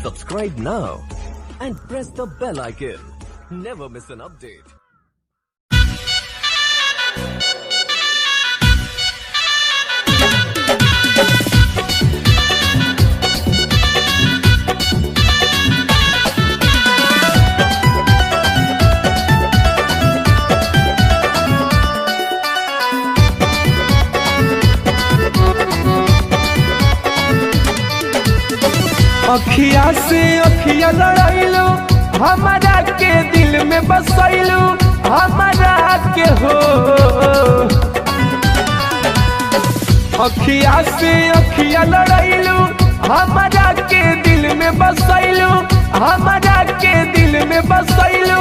Subscribe now and press the bell icon. Never miss an update. अखिया से अखिया लड़ाइलो हमारा के दिल में बसैलो हमारा के हो। अखिया से अखिया लड़ाइलो हमारा के दिल में बसैलो हमारा के दिल में बसैलो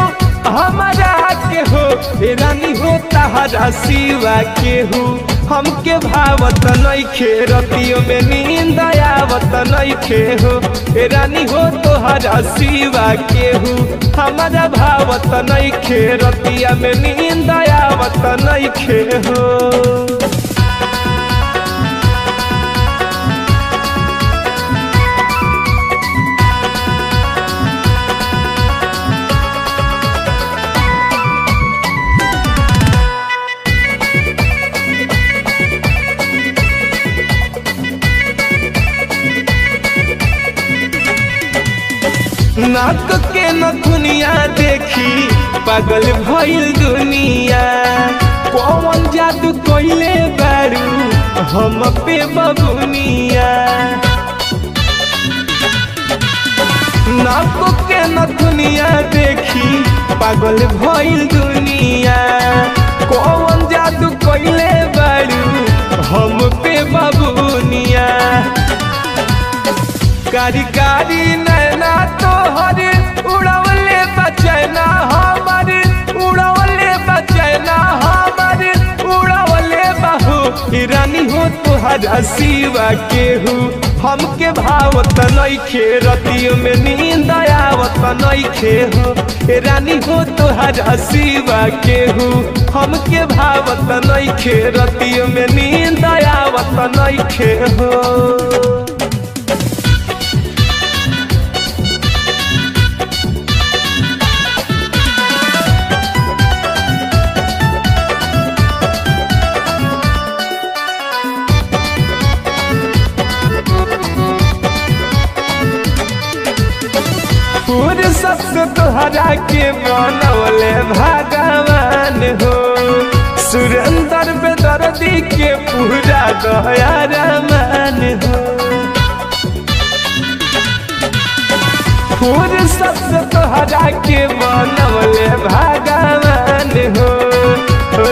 हमारा के हो। ए रानी हो तहरा सिवा के हो हमके भावत नइखे रतियों में नींद आवत नइखे हो। ए रानी हो तोहरा सिवा के हो हमारा भावत नइखे रतिया में नींद आवत नइखे हो। नाक के नथुनिया देखी पागल भइल दुनिया कौन जादू कइले बारू हम पे बबुनिया। नाक के नथुनिया देखी पागल भइल दुनिया कौन जादू कइले बारू हम पे बबुनिया। कारी कारी नैना तोहर उड़वले बचैना हमर उड़वले बचैना हमर उड़वले बाहू। रानी हो तोहरा सिवा के हो हमके भावत नइखे रतियों में नींद आवत नइखे हो। रानी हो तोहरा सिवा के हो हमके भावत नइखे रतियों में नींद आवत नइखे हो। सबसे तोहरा के बनौले भगवान हो सुरेंद्र बेदर्दी के पूरा दया रमान हो। सबसे तोहरा के बनौले भगवान हो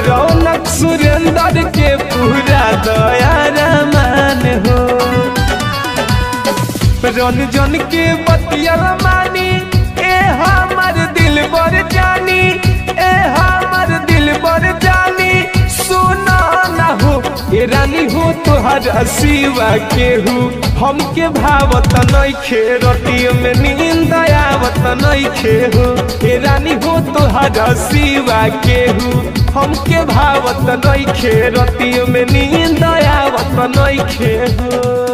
रौनक सुरेंद्र के पूरा दया रमान हो। रंजन के बतिया मानी हमर दिल बर जानी ए हमर दिल बर जानी सुना ना हो। ए रानी हो तोहरा सिवा के हो हमके भावत नइखे रतियों में नींद आवत नइखे हो। ए रानी हो तोहरा सिवा के हो हमके भावत नइखे रतियों में नींद आवत नइखे हो।